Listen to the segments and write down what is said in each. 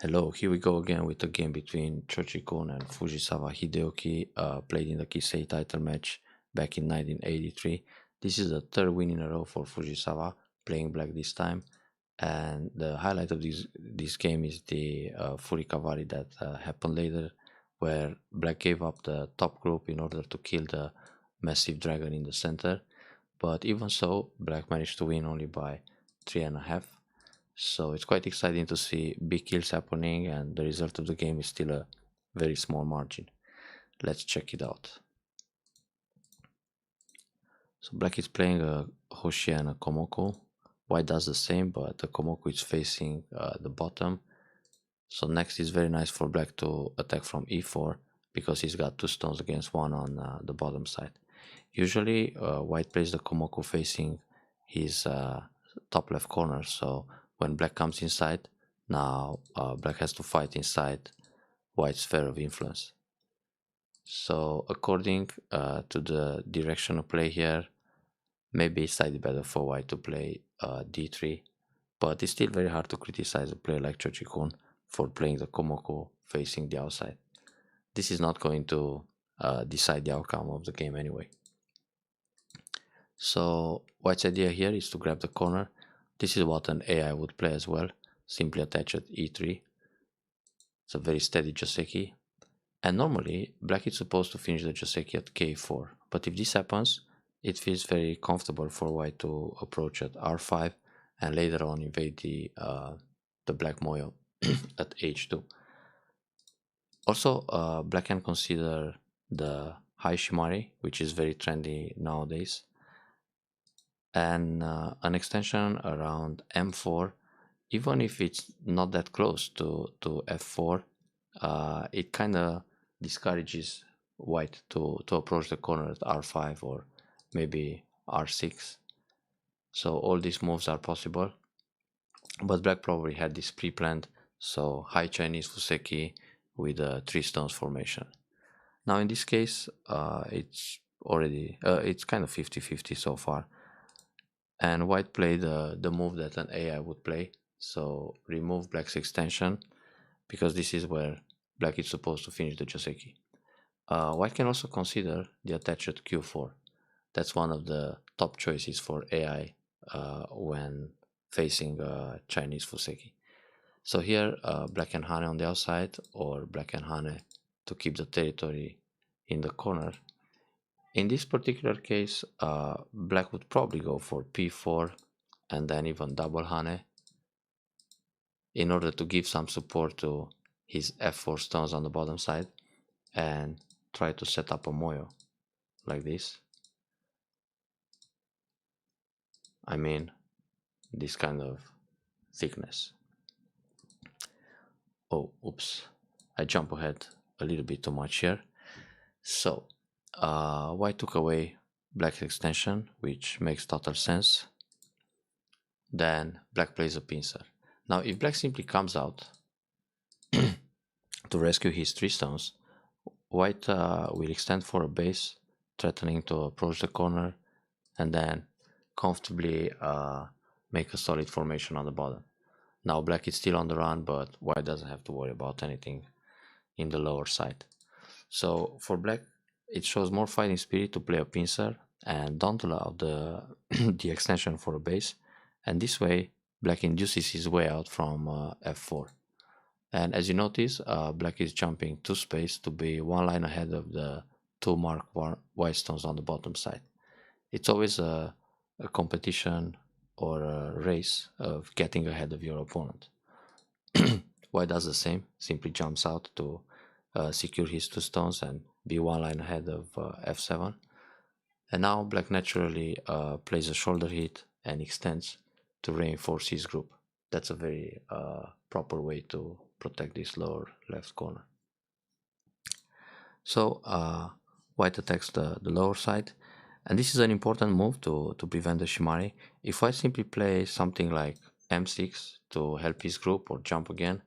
Hello, here we go again with the game between Chikun and Fujisawa Hideyuki, played in the Kisei title match back in 1983. This is the third win in a row for Fujisawa, playing black this time. And the highlight of this game is the Furikavari that happened later, where black gave up the top group in order to kill the massive dragon in the center. But even so, black managed to win only by 3.5. So it's quite exciting to see big kills happening, and the result of the game is still a very small margin. Let's check it out. So black is playing a Hoshi and a Komoko. White does the same, but the Komoko is facing the bottom. So next is very nice for black to attack from e4 because he's got two stones against one on the bottom side. Usually white plays the Komoko facing his top left corner, so when black comes inside, now black has to fight inside white's sphere of influence. So according to the direction of play here, maybe it's slightly better for white to play d3, but it's still very hard to criticize a player like Chikun for playing the Komoko facing the outside. This is not going to decide the outcome of the game anyway. So white's idea here is to grab the corner. This is what an AI would play as well. Simply attach at e3. It's a very steady Joseki. And normally black is supposed to finish the Joseki at k4. But if this happens, it feels very comfortable for white to approach at r5 and later on invade the black moyo at h2. Also, black can consider the high Shimari, which is very trendy nowadays, and an extension around m4, even if it's not that close to f4, it kind of discourages white to approach the corner at r5 or maybe r6. So all these moves are possible, but black probably had this pre-planned, so high Chinese Fuseki with a 3 stones formation. Now in this case, it's already it's kind of 50-50 so far, and white played the move that an AI would play. So remove black's extension, because this is where black is supposed to finish the Joseki. White can also consider the attach at q4. That's one of the top choices for AI when facing Chinese Fuseki. So here black can Hane on the outside, or black can Hane to keep the territory in the corner. In this particular case, black would probably go for p4 and then even double Hane in order to give some support to his f4 stones on the bottom side and try to set up a moyo like this. I mean, this kind of thickness. Oh, oops, I jump ahead a little bit too much here. So white took away black's extension, which makes total sense. Then black plays a pincer. Now if black simply comes out to rescue his 3 stones, white will extend for a base, threatening to approach the corner and then comfortably make a solid formation on the bottom. Now black is still on the run, but white doesn't have to worry about anything in the lower side. So for black, it shows more fighting spirit to play a pincer and don't allow the the extension for a base, and this way black induces his way out from f4. And as you notice, black is jumping 2 space to be 1 line ahead of the 2 marked white stones on the bottom side. It's always a competition or a race of getting ahead of your opponent. White does the same, simply jumps out to secure his 2 stones and be 1 line ahead of f7. And now black naturally plays a shoulder hit and extends to reinforce his group. That's a very proper way to protect this lower left corner. So white attacks the lower side, and this is an important move to prevent the Shimari. If white simply plays something like m6 to help his group or jump again,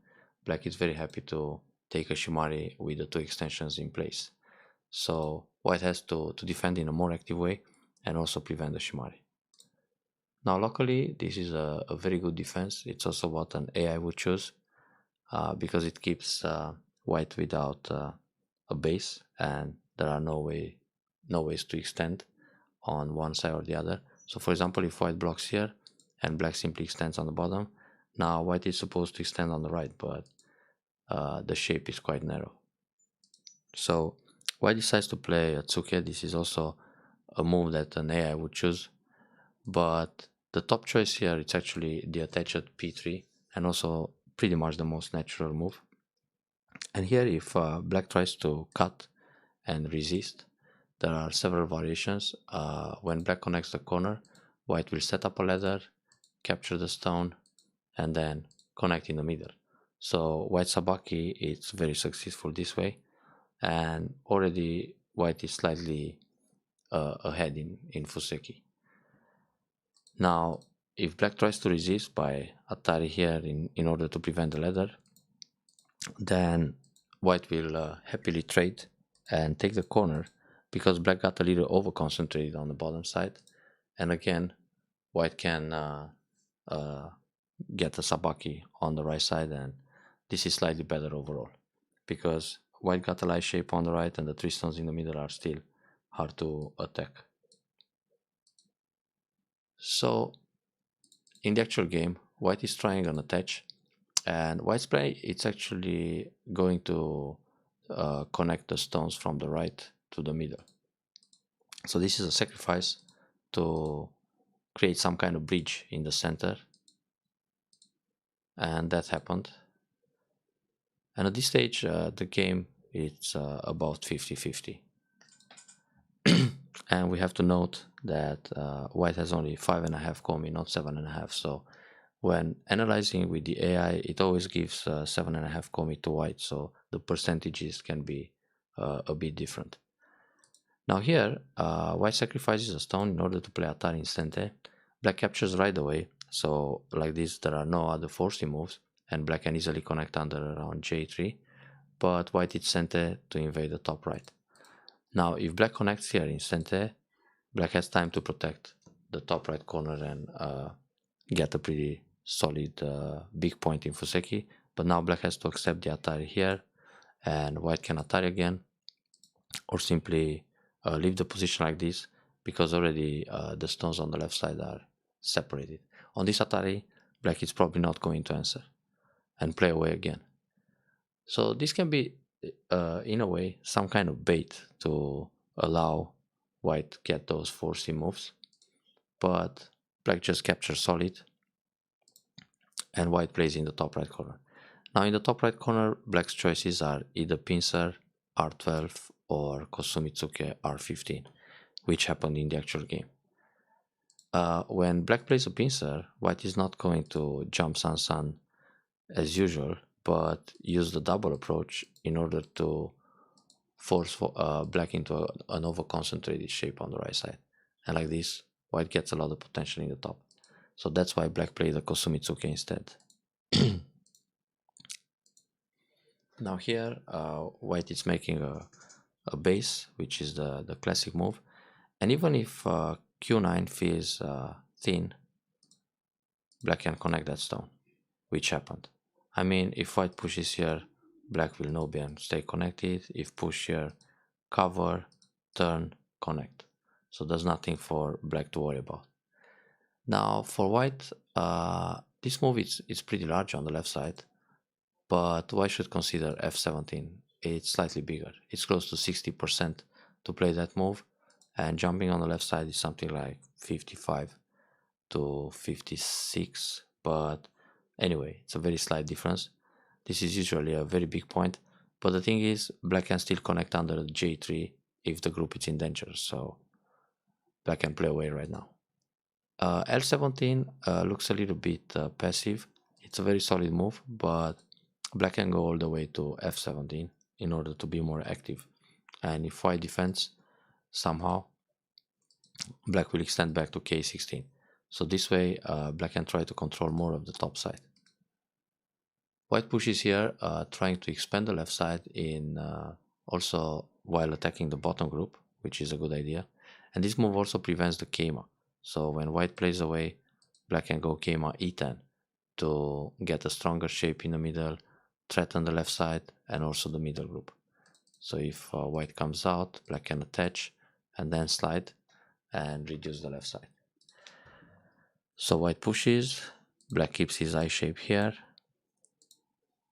black is very happy to take a Shimari with the 2 extensions in place. So white has to defend in a more active way and also prevent the Shimari. Now luckily this is a very good defense. It's also what an AI would choose. because it keeps white without a base, and there are no ways to extend on one side or the other. So for example, if white blocks here and black simply extends on the bottom, now white is supposed to extend on the right, but the shape is quite narrow. So white decides to play a Tsuke. This is also a move that an AI would choose, but the top choice here is actually the attached p3, and also pretty much the most natural move. And here, if black tries to cut and resist, there are several variations. When black connects the corner, white will set up a ladder, capture the stone, and then connect in the middle. So white sabaki is very successful this way, and already white is slightly ahead in Fuseki. Now, if black tries to resist by Atari here in order to prevent the ladder, then white will happily trade and take the corner, because black got a little over concentrated on the bottom side. And again, white can uh, get a sabaki on the right side, and this is slightly better overall, because white got a light shape on the right and the three stones in the middle are still hard to attack. So in the actual game, white is trying an attach, and white's play it's actually going to connect the stones from the right to the middle. So this is a sacrifice to create some kind of bridge in the center, and that happened. And at this stage, the game it's about 50-50. And we have to note that white has only 5.5 komi, not 7.5. So when analyzing with the AI, it always gives 7.5 komi to white. So the percentages can be a bit different. Now here, white sacrifices a stone in order to play Atari Instante. Black captures right away. So like this, there are no other forcing moves, and black can easily connect under around J3. But white is Sente to invade the top right. Now, if black connects here in Sente, black has time to protect the top right corner and get a pretty solid big point in Fuseki. But now black has to accept the Atari here, and white can Atari again, or simply leave the position like this, because already the stones on the left side are separated. On this Atari, black is probably not going to answer and play away again. So this can be, in a way, some kind of bait to allow white get those 4C moves, but black just captures solid, and white plays in the top right corner. Now in the top right corner, black's choices are either pincer, R12, or Kosumitsuke R15, which happened in the actual game. When black plays a pincer, white is not going to jump Sansan as usual, but use the double approach in order to force black into an over-concentrated shape on the right side. And like this, white gets a lot of potential in the top. So that's why black played the Kosumitsuke instead. Now here, white is making a base, which is the classic move. And even if Q9 feels thin, black can connect that stone, which happened. I mean, if white pushes here, black will no and stay connected. If push here, cover, turn, connect. So there's nothing for black to worry about. Now for white, this move is pretty large on the left side, but white should consider f17. It's slightly bigger. It's close to 60% to play that move, and jumping on the left side is something like 55 to 56, but anyway, it's a very slight difference. This is usually a very big point, but the thing is, black can still connect under the J3 if the group is in danger, so black can play away right now. L17 looks a little bit passive. It's a very solid move, but black can go all the way to F17 in order to be more active. And if white defends, somehow black will extend back to K16. So this way, black can try to control more of the top side. White pushes here, trying to expand the left side in also while attacking the bottom group, which is a good idea. And this move also prevents the Keima. So when white plays away, black can go Keima E10 to get a stronger shape in the middle, threaten the left side and also the middle group. So if white comes out, black can attach and then slide and reduce the left side. So white pushes, black keeps his eye shape here,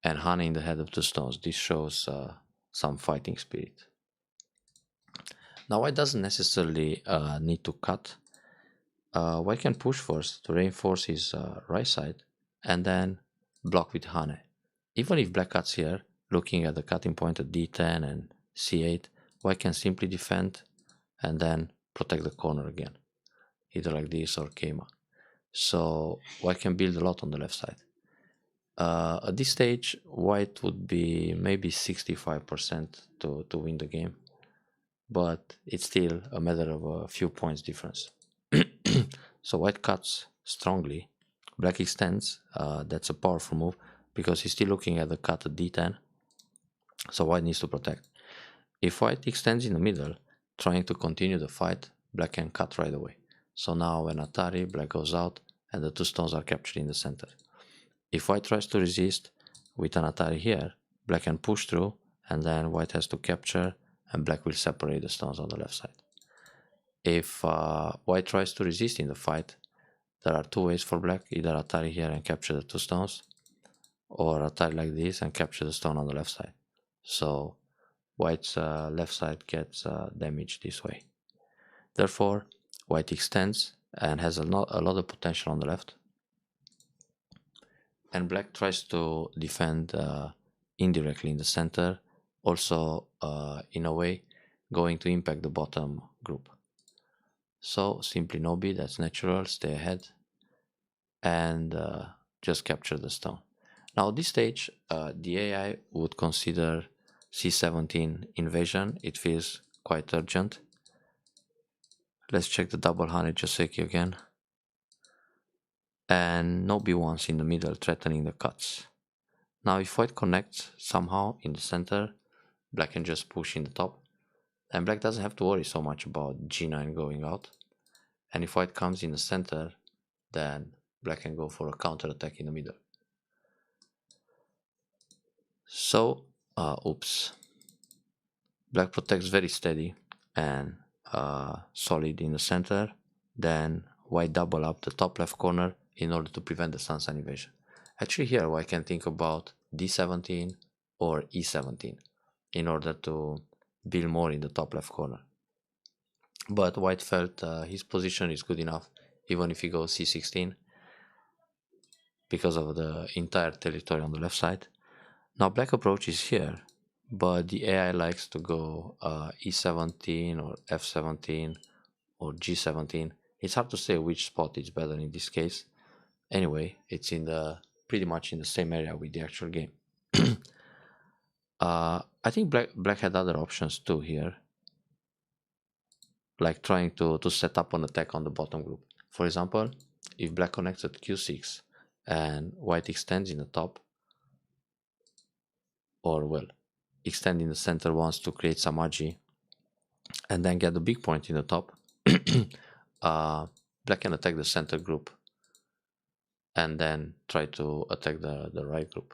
and honey in the head of two stones. This shows some fighting spirit. Now white doesn't necessarily need to cut. White can push first to reinforce his right side and then block with honey. Even if black cuts here, looking at the cutting point at d10 and c8, white can simply defend and then protect the corner again, either like this or Keima. So white can build a lot on the left side. At this stage, white would be maybe 65% to win the game, but it's still a matter of a few points difference. So white cuts strongly, black extends. That's a powerful move because he's still looking at the cut at d10, so white needs to protect. If white extends in the middle, trying to continue the fight, black can cut right away. So now when Atari, black goes out and the two stones are captured in the center. If white tries to resist with an Atari here, black can push through and then white has to capture and black will separate the stones on the left side. If white tries to resist in the fight, there are two ways for black, either Atari here and capture the two stones, or Atari like this and capture the stone on the left side. So white's left side gets damaged this way. Therefore, white extends and has a lot of potential on the left. And black tries to defend indirectly in the center, also in a way going to impact the bottom group. So simply no bid, that's natural, stay ahead and just capture the stone. Now at this stage, the AI would consider c17 invasion. It feels quite urgent. Let's check the double honey Joseki again. And no b1s in the middle, threatening the cuts. Now if white connects somehow in the center, black can just push in the top. And black doesn't have to worry so much about g9 going out. And if white comes in the center, then black can go for a counter attack in the middle. So, oops. Black protects very steady and solid in the center. Then white double up the top left corner in order to prevent the sun sign invasion. Actually here white can think about d17 or e17 in order to build more in the top left corner. But white felt his position is good enough even if he goes c16 because of the entire territory on the left side. Now black approaches here, but the AI likes to go e17 or f17 or g17. It's hard to say which spot is better in this case. Anyway, it's in the pretty much in the same area with the actual game. I think black had other options too here, like trying to set up an attack on the bottom group. For example, if black connects at q6 and white extends in the top, or well, extend in the center once to create some agi, and then get the big point in the top, black can attack the center group and then try to attack the right group.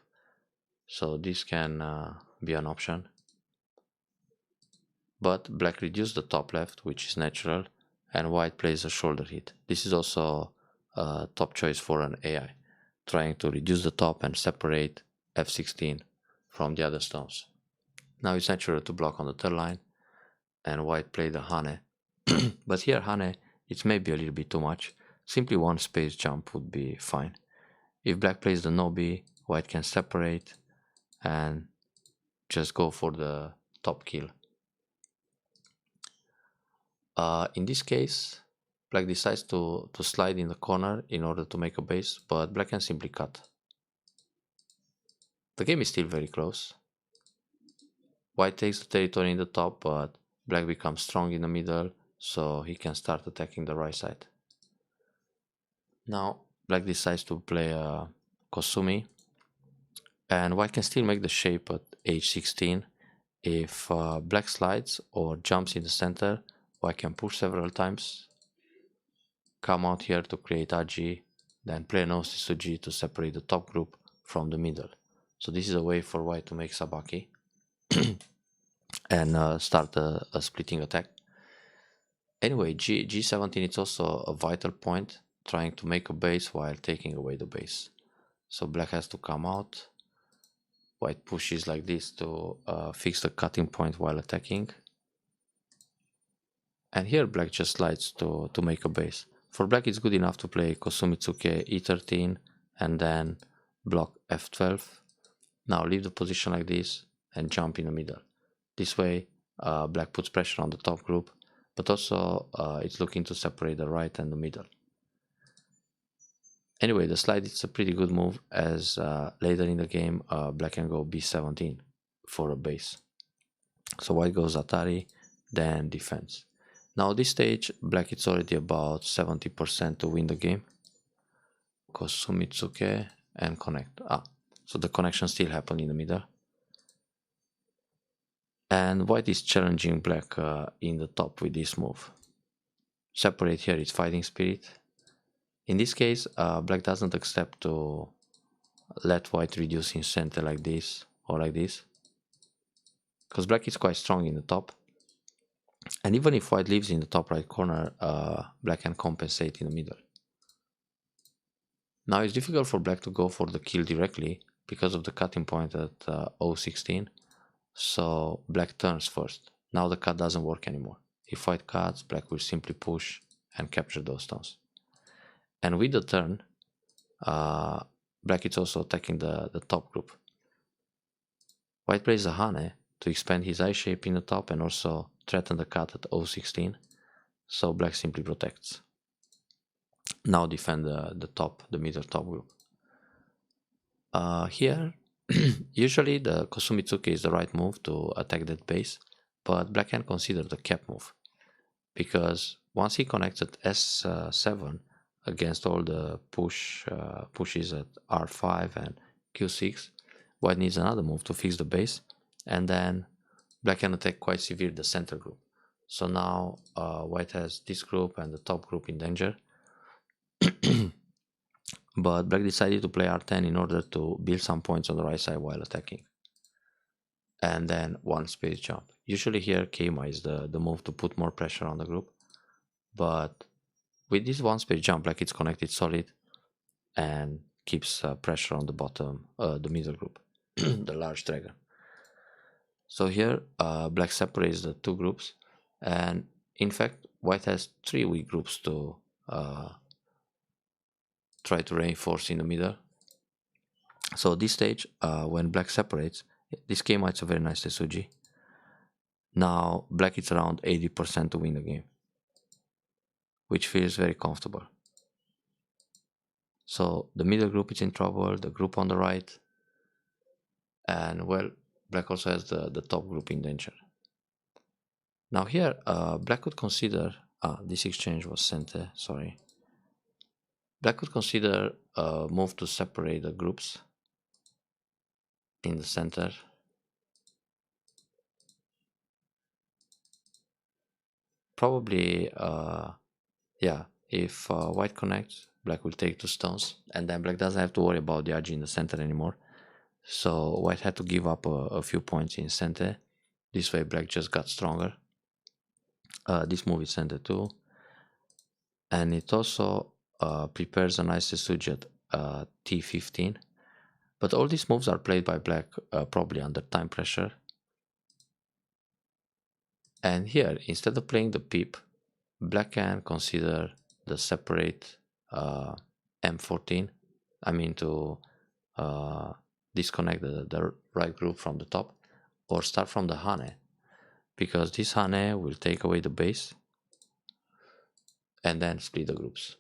So this can be an option. But black reduced the top left, which is natural, and white plays a shoulder hit. This is also a top choice for an AI, trying to reduce the top and separate f16 from the other stones. Now it's natural to block on the third line, and white played the hane. But here hane, it's maybe a little bit too much. Simply one space jump would be fine. If black plays the nobi, white can separate and just go for the top kill. In this case, black decides to slide in the corner in order to make a base, but black can simply cut. The game is still very close. White takes the territory in the top, but black becomes strong in the middle, so he can start attacking the right side. Now, black decides to play a Kosumi, and white can still make the shape at h16. If black slides or jumps in the center, white can push several times, come out here to create agi, then play an Osuji to separate the top group from the middle. So this is a way for white to make sabaki and start a splitting attack. Anyway, G17 is also a vital point, trying to make a base while taking away the base. So black has to come out. White pushes like this to fix the cutting point while attacking. And here black just slides to make a base. For black it's good enough to play Kosumitsuke E13 and then block F12. Now leave the position like this and jump in the middle. This way black puts pressure on the top group, but also it's looking to separate the right and the middle. Anyway, the slide is a pretty good move, as later in the game black can go B17 for a base. So white goes Atari, then defense. Now this stage black is already about 70% to win the game. Kosumitsuke and connect. So the connection still happened in the middle. And white is challenging black in the top with this move. Separate here is fighting spirit. In this case, black doesn't accept to let white reduce in center like this or like this, because black is quite strong in the top. And even if white leaves in the top right corner, black can compensate in the middle. Now it's difficult for black to go for the kill directly because of the cutting point at O16. So black turns first. Now the cut doesn't work anymore. If white cuts, black will simply push and capture those stones. And with the turn, black is also attacking the top group. White plays a Hane to expand his eye shape in the top and also threaten the cut at O16. So black simply protects. Now defend the middle top group. Here, usually the Kosumitsuke is the right move to attack that base, but black can consider the cap move, because once he connects at S7 against all the pushes at R5 and Q6, white needs another move to fix the base, and then black can attack quite severe the center group. So now white has this group and the top group in danger. But black decided to play R10 in order to build some points on the right side while attacking. And then one space jump. Usually here Keima is the move to put more pressure on the group. But with this one space jump, black is connected solid and keeps pressure on the bottom, the middle group, the large dragon. So here black separates the two groups, and in fact white has three weak groups to try to reinforce in the middle. So this stage, when black separates, this game is a very nice Tetsuji. Now black is around 80% to win the game, which feels very comfortable. So the middle group is in trouble, the group on the right, and well, black also has the top group in danger. Now here, black could consider, this exchange was sent, sorry. Black could consider a move to separate the groups in the center. Probably, yeah, if white connects, black will take two stones, and then black doesn't have to worry about the RG in the center anymore. So white had to give up a few points in center. This way black just got stronger. This move is center too. And it also prepares a nice Tetsuji at T15. But all these moves are played by black probably under time pressure. And here, instead of playing the pip, black can consider the separate M14. I mean to disconnect the right group from the top, or start from the Hane, because this Hane will take away the base and then split the groups.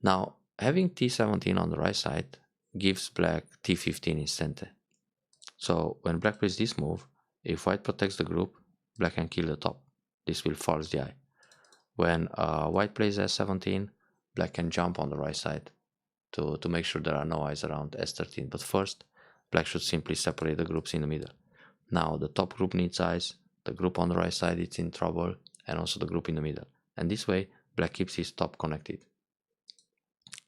Now, having T17 on the right side gives black T15 in center. So when black plays this move, if white protects the group, black can kill the top. This will force the eye. When white plays S17, black can jump on the right side to make sure there are no eyes around S13. But first, black should simply separate the groups in the middle. Now the top group needs eyes, the group on the right side is in trouble, and also the group in the middle. And this way, black keeps his top connected.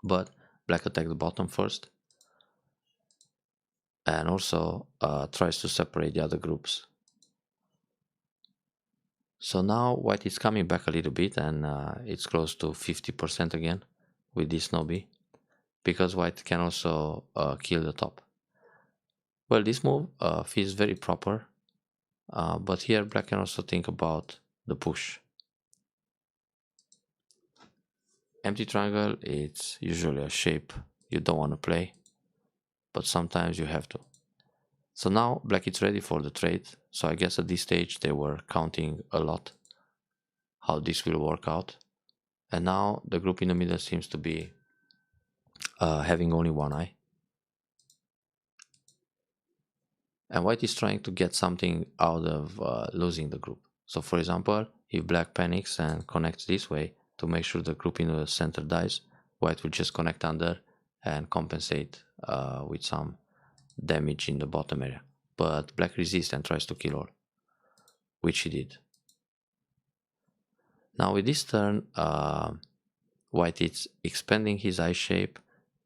But black attacks the bottom first. and also tries to separate the other groups. So now white is coming back a little bit, and it's close to 50% again with this Nobi, because white can also kill the top. Well, this move feels very proper, but here black can also think about the push. Empty triangle, it's usually a shape you don't want to play, but sometimes you have to. So now black is ready for the trade, so I guess at this stage they were counting a lot how this will work out. And now the group in the middle seems to be having only one eye. And white is trying to get something out of losing the group. So for example, if black panics and connects this way to make sure the group in the center dies, white will just connect under and compensate with some damage in the bottom area. But black resists and tries to kill all, which he did. Now with this turn, white is expanding his eye shape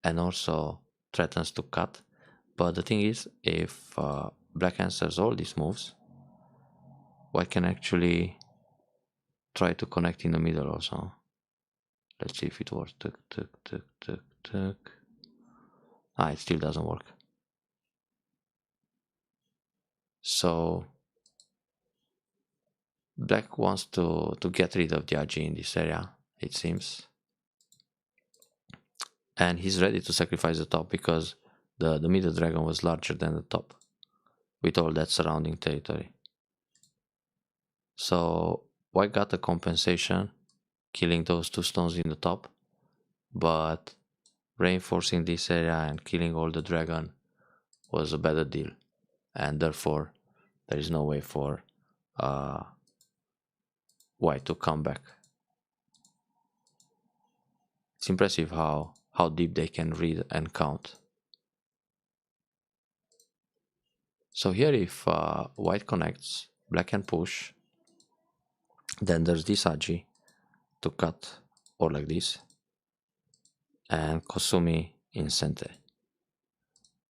and also threatens to cut. But the thing is, if black answers all these moves, white can actually try to connect in the middle also. Let's see if it works. Tuk, tuk, tuk, tuk, tuk. Ah, it still doesn't work. So black wants to get rid of the RG in this area, it seems. And he's ready to sacrifice the top because the middle dragon was larger than the top with all that surrounding territory. So white got a compensation, killing those two stones in the top, but reinforcing this area and killing all the dragon was a better deal, and therefore there is no way for white to come back. It's impressive how deep they can read and count. So here if white connects, black can push, then there's this Aji to cut or like this, and Kosumi in center.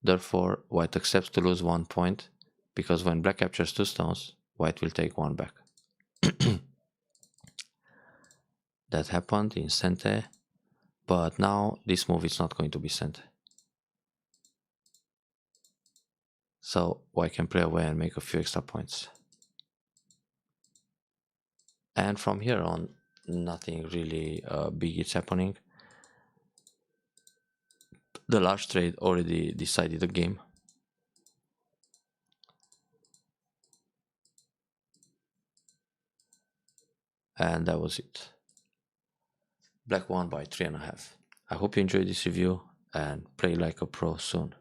Therefore white accepts to lose 1 point, because when black captures 2 stones, white will take 1 back. That happened in center, but now this move is not going to be sent. So white can play away and make a few extra points. And from here on, nothing really big is happening. The large trade already decided the game. And that was it. Black won by 3.5. I hope you enjoyed this review and play like a pro soon.